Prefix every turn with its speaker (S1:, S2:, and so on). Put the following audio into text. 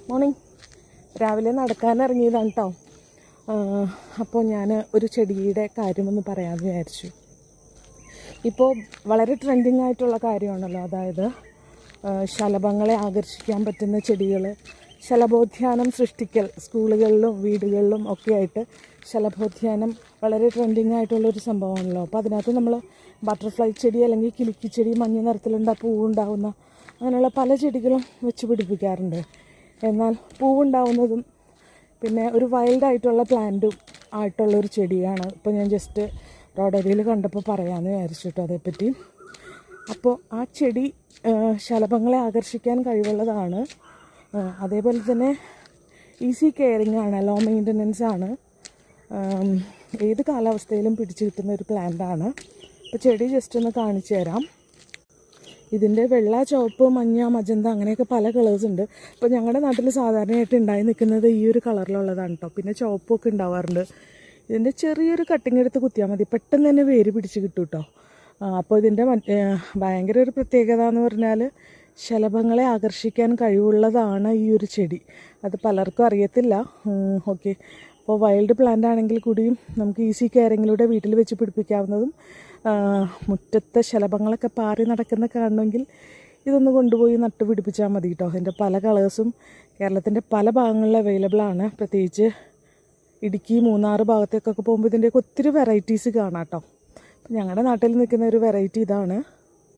S1: Morning. രാവിലെ നടക്കാനിറങ്ങിയതാണ് കേട്ടോ. അപ്പോൾ ഞാൻ ഒരു ചെടിയുടെ കാര്യമൊന്ന് പറയാമെന്ന് വിചാരിച്ചു. ഇപ്പോൾ വളരെ ട്രെൻഡിങ് ആയിട്ടുള്ള കാര്യമാണല്ലോ, അതായത് ശലഭങ്ങളെ ആകർഷിക്കാൻ പറ്റുന്ന ചെടികൾ, ശലഭോദ്യാനം സൃഷ്ടിക്കൽ. സ്കൂളുകളിലും വീടുകളിലും ഒക്കെ ആയിട്ട് ശലഭോദ്യാനം വളരെ ട്രെൻഡിങ് ആയിട്ടുള്ളൊരു സംഭവമാണല്ലോ. അപ്പോൾ അതിനകത്ത് നമ്മൾ ബട്ടർഫ്ലൈ ചെടി അല്ലെങ്കിൽ കിലുക്കിച്ചെടി, മഞ്ഞ പൂവുണ്ടാവുന്ന അങ്ങനെയുള്ള പല ചെടികളും വെച്ച് പിടിപ്പിക്കാറുണ്ട്. എന്നാൽ പൂവുണ്ടാവുന്നതും പിന്നെ ഒരു വൈൽഡായിട്ടുള്ള പ്ലാന്റും ആയിട്ടുള്ളൊരു ചെടിയാണ് ഇപ്പോൾ ഞാൻ ജസ്റ്റ് റോഡരിയിൽ കണ്ടപ്പോൾ പറയാമെന്ന് വിചാരിച്ചിട്ടോ അതേപ്പറ്റി. അപ്പോൾ ആ ചെടി ശലഭങ്ങളെ ആകർഷിക്കാൻ കഴിവുള്ളതാണ്. അതേപോലെ തന്നെ ഈസി കെയറിങ് ആണ്, ലോ മെയിൻ്റനൻസ് ആണ്, ഏത് കാലാവസ്ഥയിലും പിടിച്ചു കിട്ടുന്ന ഒരു പ്ലാന്റാണ്. അപ്പോൾ ചെടി ജസ്റ്റ് ഒന്ന് കാണിച്ചു തരാം. ഇതിൻ്റെ വെള്ള, ചുവപ്പ്, മഞ്ഞ, മജന്ത അങ്ങനെയൊക്കെ പല കളേഴ്സ് ഉണ്ട്. അപ്പോൾ ഞങ്ങളുടെ നാട്ടിൽ സാധാരണയായിട്ട് ഉണ്ടായി നിൽക്കുന്നത് ഈ ഒരു കളറിലുള്ളതാണ് കേട്ടോ. പിന്നെ ചുവപ്പൊക്കെ ഉണ്ടാവാറുണ്ട്. ഇതിൻ്റെ ചെറിയൊരു കട്ടിങ് എടുത്ത് കുത്തിയാൽ മതി, പെട്ടെന്ന് തന്നെ വേര് പിടിച്ച് കിട്ടും കേട്ടോ. അപ്പോൾ ഇതിൻ്റെ ഭയങ്കര ഒരു പ്രത്യേകത എന്ന് പറഞ്ഞാൽ ശലഭങ്ങളെ ആകർഷിക്കാൻ കഴിവുള്ളതാണ് ഈ ഒരു ചെടി. അത് പലർക്കും അറിയത്തില്ല. ഓക്കെ, അപ്പോൾ വൈൽഡ് പ്ലാന്റ് ആണെങ്കിൽ കൂടിയും നമുക്ക് ഈസി കെയറിങ്ങിലൂടെ വീട്ടിൽ വെച്ച് പിടിപ്പിക്കാവുന്നതും, മുറ്റത്തെ ശലഭങ്ങളൊക്കെ പാറി നടക്കുന്ന കാണണമെങ്കിൽ ഇതൊന്ന് കൊണ്ടുപോയി നട്ടുപിടിപ്പിച്ചാൽ മതി കേട്ടോ. അതിൻ്റെ പല കളേഴ്സും കേരളത്തിൻ്റെ പല ഭാഗങ്ങളിൽ അവൈലബിൾ ആണ്. പ്രത്യേകിച്ച് ഇടുക്കി, മൂന്നാർ ഭാഗത്തേക്കൊക്കെ പോകുമ്പോൾ ഇതിൻ്റെയൊക്കെ ഒത്തിരി വെറൈറ്റീസ് കാണാം കേട്ടോ. ഞങ്ങളുടെ നാട്ടിൽ നിൽക്കുന്ന ഒരു വെറൈറ്റി ഇതാണ്.